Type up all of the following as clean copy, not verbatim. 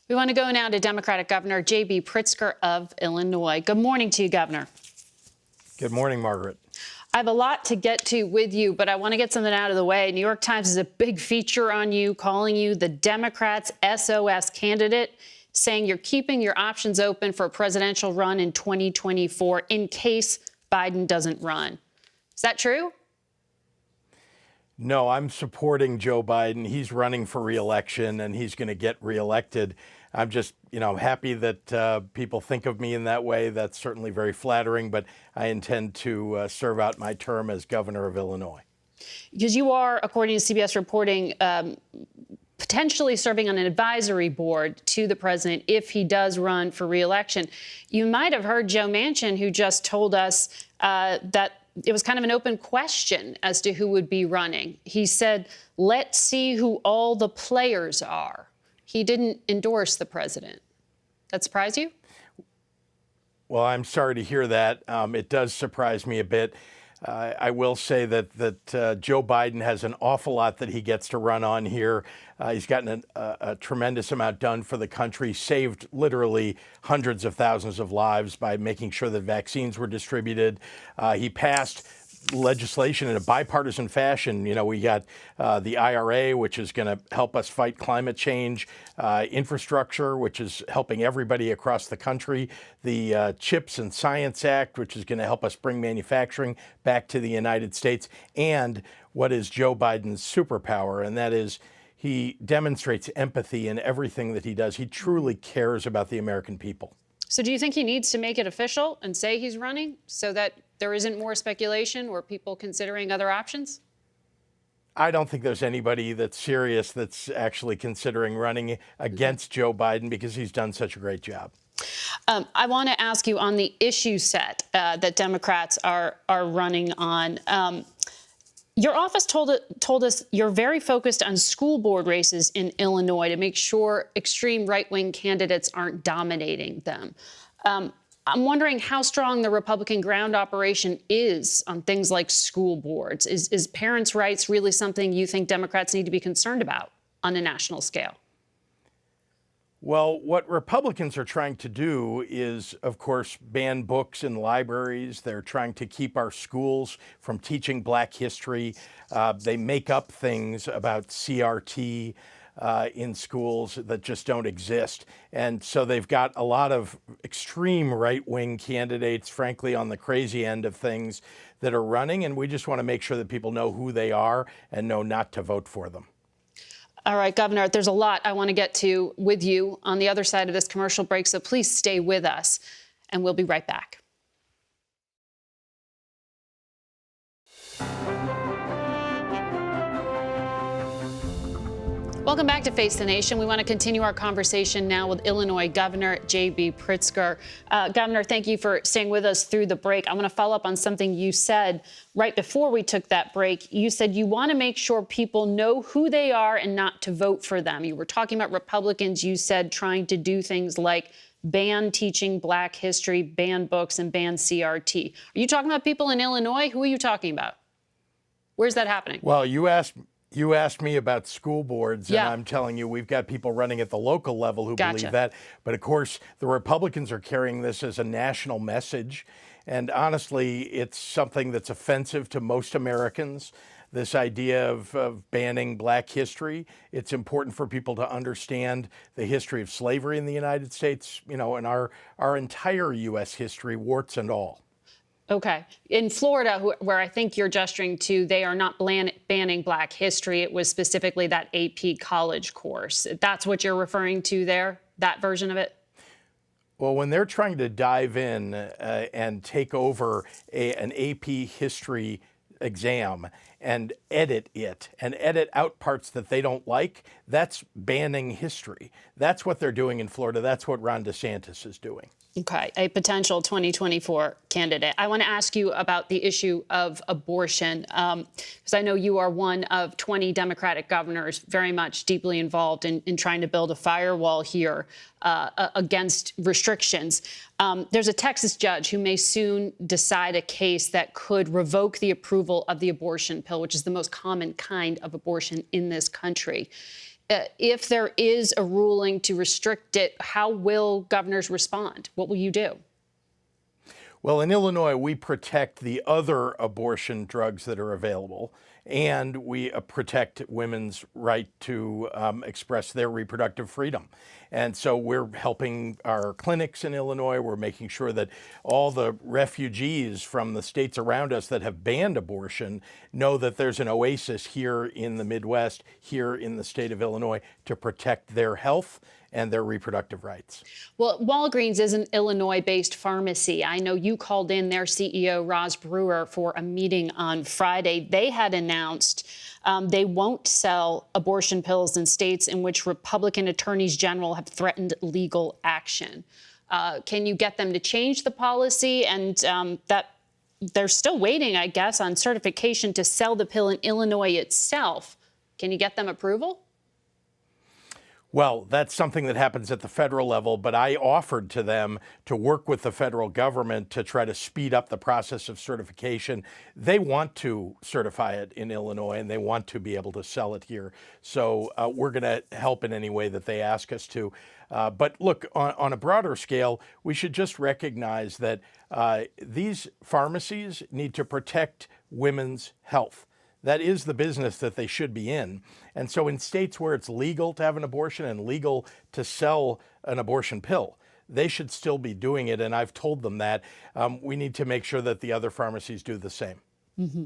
We want to go now to Democratic Governor J.B. Pritzker of Illinois. Good morning to you, Governor. Good morning, Margaret. I have a lot to get to with you, but I want to get something out of the way. New York Times is a big feature on you, calling you the Democrats' SOS candidate, saying you're keeping your options open for a presidential run in 2024 in case Biden doesn't run. Is that true? No, I'm supporting Joe Biden. He's running for re-election, and he's going to get re-elected. I'm just, happy that people think of me in that way. That's certainly very flattering, but I intend to serve out my term as governor of Illinois. Because you are, according to CBS reporting, potentially serving on an advisory board to the president if he does run for re-election. You might have heard Joe Manchin, who just told us that it was kind of an open question as to who would be running. He said, let's see who all the players are. He didn't endorse the president. That surprise you? Well, I'm sorry to hear that. It does surprise me a bit. I will say that Joe Biden has an awful lot that he gets to run on here. He's gotten a tremendous amount done for the country, saved literally hundreds of thousands of lives by making sure that vaccines were distributed. He passed legislation in a bipartisan fashion. We got the IRA, which is going to help us fight climate change, infrastructure, which is helping everybody across the country, the Chips and Science Act, which is going to help us bring manufacturing back to the United States, and what is Joe Biden's superpower, and that is he demonstrates empathy in everything that he does. He truly cares about the American people. So do you think he needs to make it official and say he's running so that there isn't more speculation or people considering other options? I don't think there's anybody that's serious that's actually considering running against Joe Biden because he's done such a great job. I want to ask you on the issue set that Democrats are running on. Your office told us you're very focused on school board races in Illinois to make sure extreme right-wing candidates aren't dominating them. I'm wondering how strong the Republican ground operation is on things like school boards. Is parents' rights really something you think Democrats need to be concerned about on a national scale? Well, what Republicans are trying to do is, of course, ban books in libraries. They're trying to keep our schools from teaching Black history. They make up things about CRT in schools that just don't exist. And so they've got a lot of extreme right-wing candidates, frankly, on the crazy end of things that are running. And we just want to make sure that people know who they are and know not to vote for them. All right, Governor, there's a lot I want to get to with you on the other side of this commercial break, so please stay with us, and we'll be right back. Welcome back to Face the Nation. We want to continue our conversation now with Illinois Governor J.B. Pritzker. Governor, thank you for staying with us through the break. I want to follow up on something you said right before we took that break. You said you want to make sure people know who they are and not to vote for them. You were talking about Republicans, you said, trying to do things like ban teaching Black history, ban books, and ban CRT. Are you talking about people in Illinois? Who are you talking about? Where's that happening? Well, you asked me about school boards, and I'm telling you, we've got people running at the local level who believe that. But of course, the Republicans are carrying this as a national message. And honestly, it's something that's offensive to most Americans, this idea of banning Black history. It's important for people to understand the history of slavery in the United States, and our entire U.S. history, warts and all. Okay. In Florida, where I think you're gesturing to, they are not banning Black history. It was specifically that AP college course. That's what you're referring to there, that version of it? Well, when they're trying to dive in and take over an AP history exam and edit it and edit out parts that they don't like, that's banning history. That's what they're doing in Florida. That's what Ron DeSantis is doing. Okay, a potential 2024 candidate. I want to ask you about the issue of abortion, because I know you are one of 20 Democratic governors very much deeply involved in trying to build a firewall here against restrictions. There's a Texas judge who may soon decide a case that could revoke the approval of the abortion pill, which is the most common kind of abortion in this country. If there is a ruling to restrict it, how will governors respond? What will you do? Well, in Illinois, we protect the other abortion drugs that are available, and we protect women's right to express their reproductive freedom. And so we're helping our clinics in Illinois. We're making sure that all the refugees from the states around us that have banned abortion know that there's an oasis here in the Midwest, here in the state of Illinois, to protect their health and their reproductive rights. Well, Walgreens is an Illinois-based pharmacy. I know you called in their CEO, Roz Brewer, for a meeting on Friday. They had announced they won't sell abortion pills in states in which Republican attorneys general have threatened legal action. Can you get them to change the policy? And that they're still waiting, I guess, on certification to sell the pill in Illinois itself. Can you get them approval? Well, that's something that happens at the federal level, but I offered to them to work with the federal government to try to speed up the process of certification. They want to certify it in Illinois, and they want to be able to sell it here. So we're going to help in any way that they ask us to. But look, on a broader scale, we should just recognize that these pharmacies need to protect women's health. That is the business that they should be in. And so in states where it's legal to have an abortion and legal to sell an abortion pill, they should still be doing it. And I've told them that. We need to make sure that the other pharmacies do the same. Mm-hmm.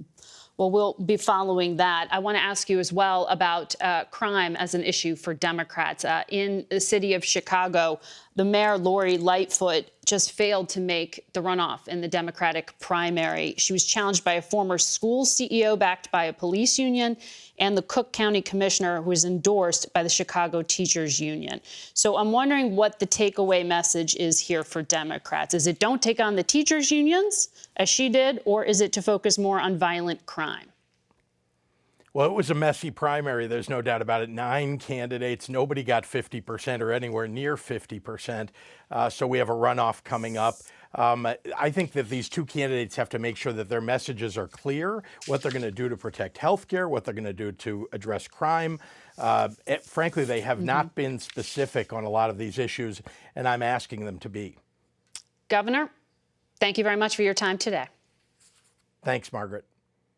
Well, we'll be following that. I want to ask you as well about crime as an issue for Democrats. In the city of Chicago, the mayor, Lori Lightfoot, just failed to make the runoff in the Democratic primary. She was challenged by a former school CEO backed by a police union and the Cook County commissioner who was endorsed by the Chicago Teachers Union. So I'm wondering what the takeaway message is here for Democrats. Is it don't take on the teachers unions, as she did, or is it to focus more on violent crime? Well, it was a messy primary. There's no doubt about it. 9 candidates. Nobody got 50% or anywhere near 50%. So we have a runoff coming up. I think that these 2 candidates have to make sure that their messages are clear, what they're going to do to protect health care, what they're going to do to address crime. Frankly, they have not been specific on a lot of these issues, and I'm asking them to be. Governor, thank you very much for your time today. Thanks, Margaret.